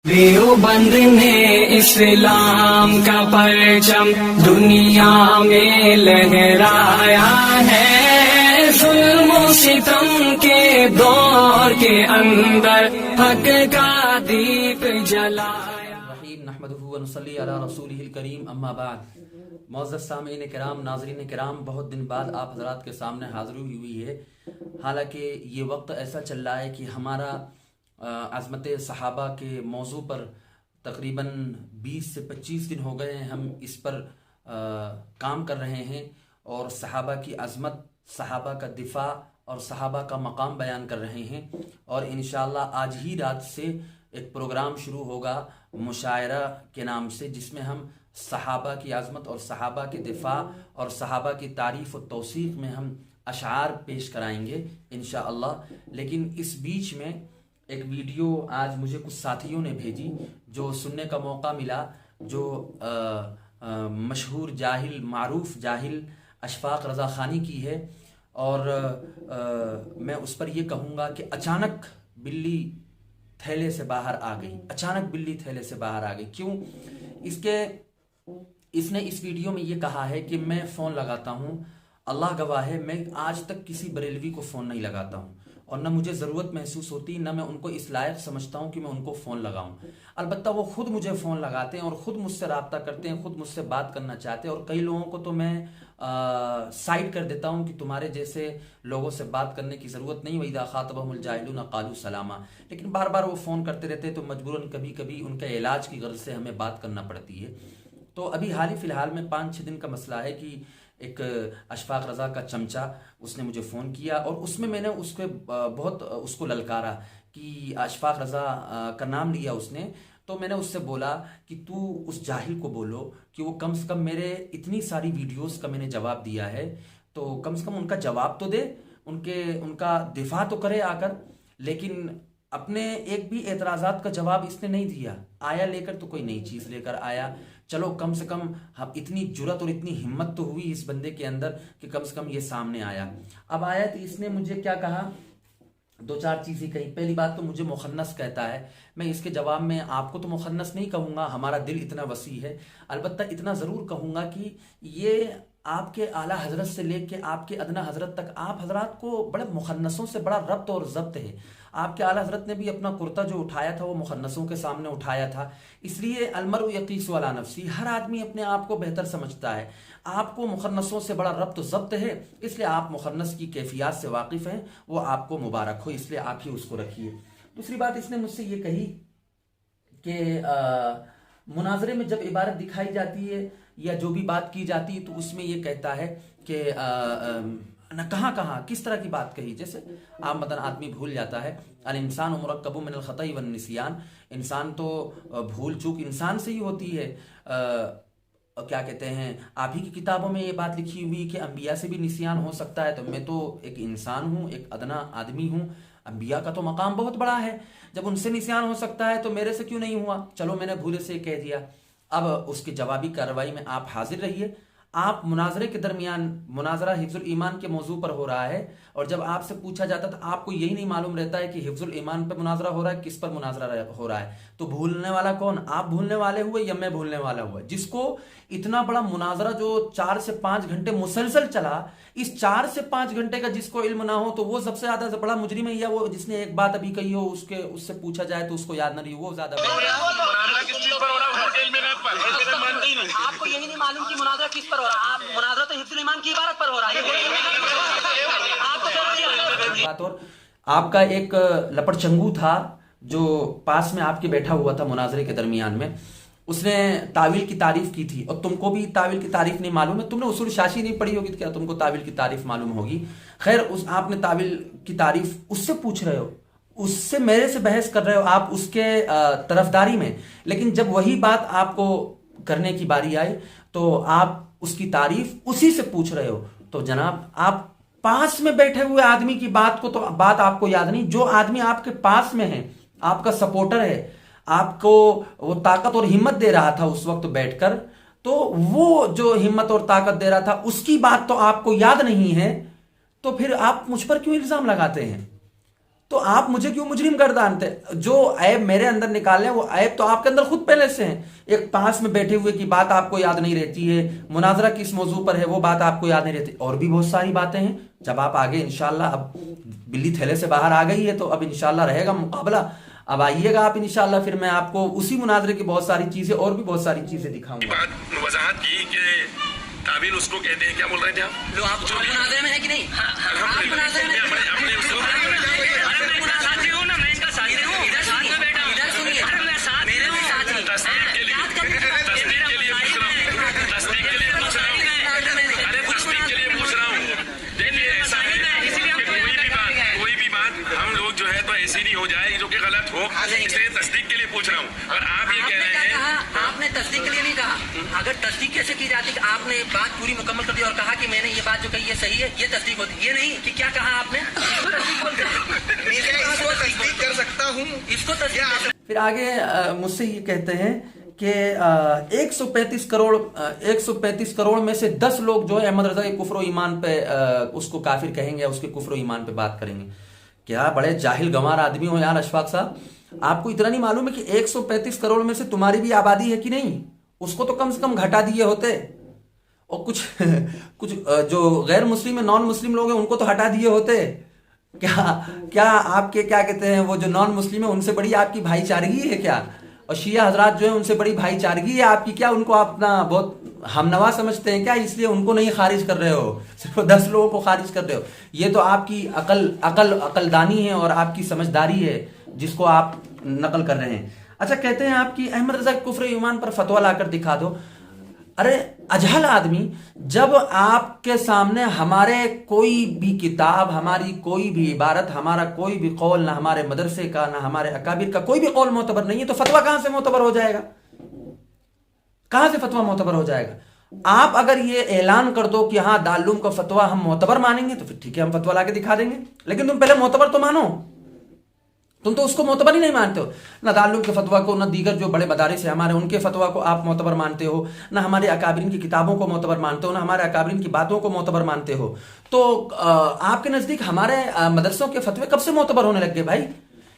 देवबंद ने इस्लाम का परचम दुनिया में लहराया है। जुल्म सितम के दौर के अंदर हक का दीप जलाया। नहमदुहु व नुसल्ली अला रसूलिहिल करीम, अम्मा बाद। मुअज़्ज़ज़ सामीईन किराम, नाज़रीन किराम, बहुत दिन बाद आप हज़रात के सामने हाज़िरी हुई है। हालांकि ये वक्त ऐसा चल रहा है कि हमारा अज़मत सहाबा के मौजू पर तकरीबन 20 से 25 दिन हो गए हैं हम इस पर काम कर रहे हैं और सहाबा की अज़मत, सहाबा का दिफा और सहाबा का मकाम बयान कर रहे हैं। और इंशाअल्लाह आज ही रात से एक प्रोग्राम शुरू होगा मुशायरा के नाम से, जिसमें हम सहाबा की अज़मत और सहाबा के दिफा और सहाबा की तारीफ़ और तौसीक़ में हम अशार पेश कराएंगे इंशाअल्लाह। लेकिन इस बीच में एक वीडियो आज मुझे कुछ साथियों ने भेजी जो सुनने का मौका मिला, जो मशहूर जाहिल, मारूफ जाहिल अशफाक रज़ा खानी की है। और मैं उस पर यह कहूँगा कि अचानक बिल्ली थैले से बाहर आ गई, अचानक बिल्ली थैले से बाहर आ गई। क्यों? इसने इस वीडियो में ये कहा है कि मैं फ़ोन लगाता हूँ, अल्लाह गवाह है मैं आज तक किसी बरेलवी को फ़ोन नहीं लगाता हूँ और न मुझे ज़रूरत महसूस होती, न मैं उनको इस लायक समझता हूँ कि मैं उनको फ़ोन लगाऊँ। अलबत्ता वो खुद मुझे फ़ोन लगाते हैं और ख़ुद मुझसे रब्ता करते हैं, ख़ुद मुझसे बात करना चाहते हैं। और कई लोगों को तो मैं साइड कर देता हूँ कि तुम्हारे जैसे लोगों से बात करने की ज़रूरत नहीं, वइज़ा ख़ातबहुमुल जाहिलून क़ालू सलामा। लेकिन बार बार वो फ़ोन करते रहते हैं तो मजबूरन कभी कभी उनके इलाज की गर्ज से हमें बात करना पड़ती है। तो अभी हाल ही फ़िलहाल में 5-6 दिन का मसला है कि एक अशफाक रज़ा का चमचा उसने मुझे फ़ोन किया और उसमें मैंने उसके बहुत उसको ललकारा कि अशफाक रज़ा का नाम लिया उसने। तो मैंने उससे बोला कि तू उस जाहिल को बोलो कि वो कम से कम मेरे इतनी सारी वीडियोस का मैंने जवाब दिया है तो कम से कम उनका जवाब तो दे, उनका दिफा तो करे आकर। लेकिन अपने एक भी एतराज़ात का जवाब इसने नहीं दिया। आया लेकर तो कोई नई चीज़ लेकर आया। चलो कम से कम हम इतनी जुरत और इतनी हिम्मत तो हुई इस बंदे के अंदर कि कम से कम ये सामने आया। अब आया तो इसने मुझे क्या कहा, 2-4 चीज़ें कही। पहली बात तो मुझे मुखन्नस कहता है। मैं इसके जवाब में आपको तो मुखन्नस नहीं कहूँगा, हमारा दिल इतना वसी है। अलबत्ता इतना ज़रूर कहूँगा कि ये आपके आला हजरत से लेके आपके अदना हजरत तक आप हजरात को बड़े मुखन्नसों से बड़ा रब्त और ज़ब्त है। आपके आला हजरत ने भी अपना कुर्ता जो उठाया था वो मुखन्नसों के सामने उठाया था। इसलिए अलमरउ यकीसु अला नफ्सी, हर आदमी अपने आप को बेहतर समझता है। आपको मुखन्नसों से बड़ा रब्त ज़ब्त है, इसलिए आप मुखन्नस की कैफियत से वाकिफ़ हैं। वो आपको मुबारक हो, इसलिए आप ही उसको रखिए। दूसरी बात इसने मुझसे ये कही कि मुनाजरे में जब इबारत दिखाई जाती है या जो भी बात की जाती है तो उसमें ये कहता है कि न कहाँ किस तरह की बात कही। जैसे आम मदन आदमी भूल जाता है, अल इंसान मुरक्कबुम मिनल खताई वन निसियान, इंसान तो भूल चूक इंसान से ही होती है। क्या कहते हैं, आप ही की किताबों में ये बात लिखी हुई कि अंबिया से भी निसियान हो सकता है। तो मैं तो एक इंसान हूँ, एक अदना आदमी हूँ। अंबिया का तो मकाम बहुत बड़ा है, जब उनसे निसियान हो सकता है तो मेरे से क्यों नहीं हुआ। चलो मैंने भूले से कह दिया। अब उसकी जवाबी कार्रवाई में आप हाजिर रहिए। आप मुनाजरे के दरमियान, मुनाजरा हिफ्जुल ईमान के मौजू पर हो रहा है और जब आपसे पूछा जाता है तो आपको यही नहीं मालूम रहता है कि हिफ्जुल ईमान पर मुनाजरा हो रहा है, किस पर मुनाजरा हो रहा है। तो भूलने वाला कौन? आप भूलने वाले हुए या मैं भूलने वाला हुआ? जिसको इतना बड़ा मुनाजरा जो 4 से 5 घंटे मुसलसल चला, इस 4 से 5 घंटे का जिसको इल्म ना हो तो वो सबसे ज्यादा बड़ा मुजरिम है, या वो जिसने एक बात अभी कही हो उससे पूछा जाए तो उसको याद ना रही, वो ज्यादा आपको यही नहीं मालूम कि मुनाजरा किस पर हो रहा है। आप मुनाजरा तो हिफ्जुल ईमान की इबारत पर हो रहा है। बात। और आपका एक लपड़चंगू था जो पास में आपके बैठा हुआ था मुनाजरे के दरमियान में, उसने तावील की तारीफ की थी और तुमको भी तावील की तारीफ नहीं मालूम है। तुमने उसूल शाशी नहीं पढ़ी होगी तो क्या तुमको तावील की तारीफ मालूम होगी? खैर, आपने तावील की तारीफ उससे पूछ रहे हो, उससे मेरे से बहस कर रहे हो, आप उसके तरफदारी में। लेकिन जब वही बात आपको करने की बारी आई तो आप उसकी तारीफ उसी से पूछ रहे हो। तो जनाब, आप पास में बैठे हुए आदमी की बात को तो बात आपको याद नहीं। जो आदमी आपके पास में है, आपका सपोर्टर है, आपको वो ताकत और हिम्मत दे रहा था उस वक्त बैठकर, तो वो जो हिम्मत और ताकत दे रहा था उसकी बात तो आपको याद नहीं है। तो फिर आप मुझ पर क्यों इल्जाम लगाते हैं? तो आप मुझे क्यों मुजरिम गर्दानते? जो ऐब मेरे अंदर निकाले हैं वो ऐब तो आपके अंदर खुद पहले से हैं। एक पास में बैठे हुए की बात आपको याद नहीं रहती है, मुनाजरा किस मौजू पर है वो बात आपको याद नहीं रहती, और भी बहुत सारी बातें हैं। जब आप आगे इंशाल्लाह, अब बिल्ली थैले से बाहर आ गई है तो अब इंशाल्लाह रहेगा मुकाबला। अब आइएगा आप इंशाल्लाह, फिर मैं आपको उसी मुनाजरे की बहुत सारी चीजें और भी बहुत सारी चीजें दिखाऊंगा। बात वजाहत की कि ताबील उसको कहते हैं, क्या बोल रहे थे आप? लो आप जो मुनाजरे में है कि नहीं? आप मुनाजरे में हमने उसको साथी हूँ ना, मैं इनका साथी हूँ। इधर साथ में बैठा, इधर सुनिए, मैं साथ मेरे भी साथी। तस्दीक के लिए पूछ रहा हूँ, तस्दीक के लिए पूछ रहा हूँ, अरे तस्दीक के लिए पूछ रहा हूँ। देखिए ऐसा है कि कोई भी बात हम लोग जो है तो ऐसी नहीं हो जाए जो कि गलत हो, इसलिए तस्दीक के लिए पूछ रहा हूँ। और आप ये कह रहे हैं, आपने तस्दीक के लिए नहीं कहा। अगर तस्दीक कैसे की जाती कि आपने बात पूरी मुकम्मल कर दी और कहा कि मैंने ये बात जो कही है सही है, ये तस्दीक होती, ये नहीं कि क्या कहा आपने, इसको तस्दीक बोलते हैं। इसको तस्दीक कर सकता हूँ, इसको तस्दीक। फिर आगे मुझसे ये कहते हैं कि 135 करोड़ में से 10 लोग जो है अहमद रजा के कुफ्र ईमान पे उसको काफिर कहेंगे, उसके कुफ्र ईमान पे बात करेंगे। क्या बड़े जाहिल गंवार आदमी हो यार अशफाक साहब, आपको इतना नहीं मालूम है कि 135 करोड़ में से तुम्हारी भी आबादी है कि नहीं? उसको तो कम से कम घटा दिए होते, और कुछ कुछ जो गैर मुस्लिम है, नॉन मुस्लिम लोग हैं, उनको तो हटा दिए होते। क्या आपके क्या कहते हैं वो जो नॉन मुस्लिम है उनसे बड़ी आपकी भाईचारगी है क्या? और शिया हजरात जो है उनसे बड़ी भाईचारगी है आपकी क्या? उनको आप अपना बहुत हमनवा समझते हैं क्या? इसलिए उनको नहीं खारिज कर रहे हो, सिर्फ 10 लोगों को खारिज कर रहे हो। ये तो आपकी अकलदानी है और आपकी समझदारी है जिसको आप नकल कर रहे हैं। अच्छा, कहते हैं आपकी अहमद रजा कुफ्र ईमान पर फतवा लाकर दिखा दो। अरे अजहल आदमी, जब आपके सामने हमारे कोई भी किताब, हमारी कोई भी इबारत, हमारा कोई भी कौल, ना हमारे मदरसे का ना हमारे अकाबिर का कोई भी कौल मोतबर नहीं है, तो फतवा कहां से मोतबर हो जाएगा? कहां से फतवा मोतबर हो जाएगा? आप अगर ये ऐलान कर दो कि हाँ दारुल उलूम का फतवा हम मोतबर मानेंगे, तो फिर ठीक है, हम फतवा लाके दिखा देंगे। लेकिन तुम पहले मोतबर तो मानो, तुम तो उसको मोतबर ही नहीं मानते हो। ना दारुल उलूम के फतवा को, ना दीगर जो बड़े मदारिस है हमारे उनके फतवा को आप मोतबर मानते हो, ना हमारे अकाबरीन की किताबों को मोतबर मानते हो, ना हमारे अकाबरीन की बातों को मोतबर मानते हो। तो आपके नजदीक हमारे मदरसों के फतवे कब से मोतबर होने लग गए भाई?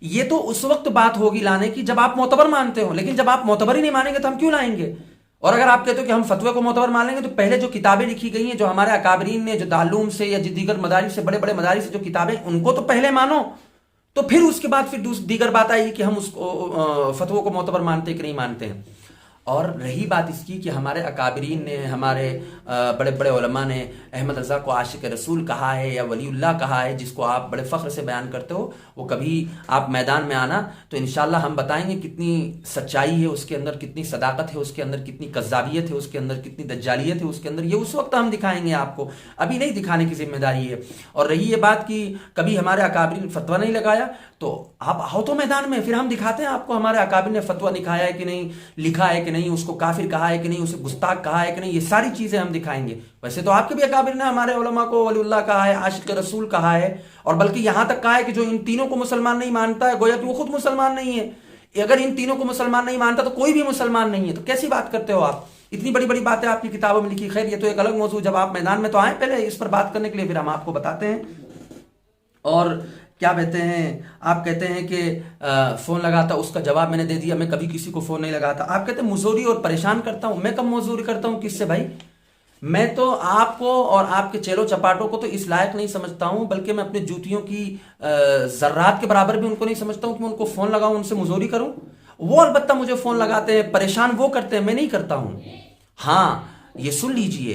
ये तो उस वक्त बात होगी लाने की जब आप मोतबर मानते हो, लेकिन जब आप मोतबर ही नहीं मानेंगे तो हम क्यों लाएंगे? और अगर आप कहते हो कि हम फतवे को मोतबर मान लेंगे, तो पहले जो किताबें लिखी गई हैं, जो हमारे अकाबरीन ने, जो दारुल उलूम से या दीगर मदारिस से, बड़े बड़े मदारिस से जो किताबें, उनको तो पहले मानो, तो फिर उसके बाद फिर दीगर बात आई कि हम उसको फतवों को मोतबर मानते कि नहीं मानते हैं। और रही बात इसकी कि हमारे अकाबरीन ने, हमारे बड़े बड़े उलमा ने अहमद रजा को आशिक रसूल कहा है या वलीउल्लाह कहा है, जिसको आप बड़े फख्र से बयान करते हो, वो कभी आप मैदान में आना तो इंशाल्लाह हम बताएंगे कितनी सच्चाई है उसके अंदर, कितनी सदाकत है उसके अंदर, कितनी कज़्ज़ाबियत है उसके अंदर, कितनी दज्जालियत है उसके अंदर। ये उस वक्त हम दिखाएंगे आपको, अभी नहीं दिखाने की जिम्मेदारी है। और रही ये बात कि कभी हमारे अकाबरीन फतवा नहीं लगाया, तो आप आओ तो मैदान में, फिर हम दिखाते हैं आपको हमारे अकाबरीन ने फतवा निकाया है कि नहीं, लिखा है कि नहीं, उसको काफिर कहा है कि नहीं, उसे गुस्ताख कहा है कि नहीं, ये सारी चीजें हम दिखाएंगे। वैसे तो आपके भी अकाबिर ने हमारे उलमा को वलीउल्लाह कहा है, आशिक रसूल कहा है, और बल्कि यहां तक कहा है कि जो इन तीनों को मुसलमान नहीं मानता है, गोया कि वो खुद मुसलमान नहीं है। अगर इन तीनों को मुसलमान नहीं मानता तो कोई भी मुसलमान नहीं है। तो कैसी बात करते हो आप? इतनी बड़ी बड़ी बातें आपकी किताबों में लिखी। खैर, ये तो एक अलग मौजूद, जब आप मैदान में तो आए पहले इस पर बात करने के लिए, फिर हम आपको बताते हैं। और क्या कहते हैं, आप कहते हैं कि फोन लगाता, उसका जवाब मैंने दे दिया, मैं कभी किसी को फोन नहीं लगाता। आप कहते हैं मुजूरी और परेशान करता हूं। मैं कब मुजूरी करता हूं किससे भाई? मैं तो आपको और आपके चेलो चपाटों को तो इस लायक नहीं समझता हूं, बल्कि मैं अपने जूतियों की जर्रात के बराबर भी उनको नहीं समझता हूं कि मैं उनको फोन लगाऊं, उनसे मुजूरी करूं। वो अलबत्ता मुझे फोन लगाते हैं, परेशान वो करते हैं, मैं नहीं करता हूं। हाँ, ये सुन लीजिए,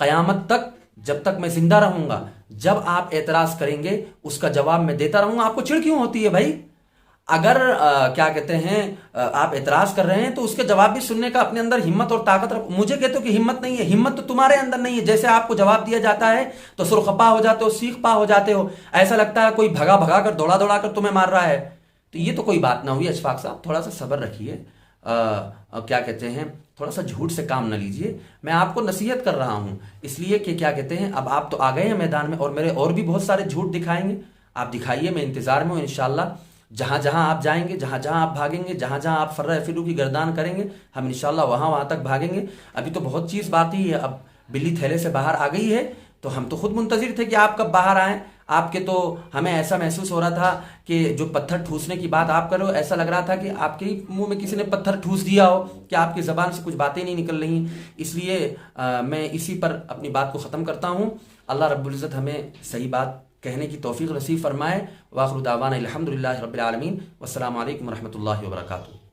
कयामत तक जब तक मैं जिंदा रहूंगा, जब आप एतराज करेंगे उसका जवाब मैं देता रहूंगा। आपको चिढ़ क्यों होती है भाई? अगर क्या कहते हैं आप एतराज कर रहे हैं तो उसके जवाब भी सुनने का अपने अंदर हिम्मत और ताकत रखो। मुझे कहते हो कि हिम्मत नहीं है, हिम्मत तो तुम्हारे अंदर नहीं है। जैसे आपको जवाब दिया जाता है तो सुरखपा हो जाते हो, सीख पा हो जाते हो, ऐसा लगता है कोई भगा भगा कर, दौड़ा दौड़ा कर तुम्हें मार रहा है। तो ये तो कोई बात ना हुई अशफाक साहब, थोड़ा सा सब्र रखिए। क्या कहते हैं, थोड़ा सा झूठ से काम न लीजिए। मैं आपको नसीहत कर रहा हूं इसलिए कि क्या कहते हैं, अब आप तो आ गए हैं मैदान में, और मेरे और भी बहुत सारे झूठ दिखाएंगे। आप दिखाइए, मैं इंतजार में हूं। इंशाल्लाह जहां जहां आप जाएंगे, जहां जहां आप भागेंगे, जहां जहां आप फर्रा फिरू की गर्दान करेंगे, हम इंशाल्लाह वहां वहां तक भागेंगे। अभी तो बहुत चीज बाकी है। अब बिल्ली थैले से बाहर आ गई है, तो हम तो खुद मुंतजिर थे कि आप कब बाहर आएं। आपके तो हमें ऐसा महसूस हो रहा था कि जो पत्थर ठूसने की बात आप कर रहे हो, ऐसा लग रहा था कि आपके ही मुंह में किसी ने पत्थर ठूस दिया हो, कि आपकी ज़बान से कुछ बातें नहीं निकल रही। इसलिए मैं इसी पर अपनी बात को ख़त्म करता हूँ। अल्लाह रब्बुल इज़्ज़त हमें सही बात कहने की तौफीक नसीब फरमाए। वाखिरु दावाना अल्हम्दुलिल्लाहि रब्बिल आलमीन। वस्सलामु अलैकुम रहमतुल्लाहि व बरकातुहू।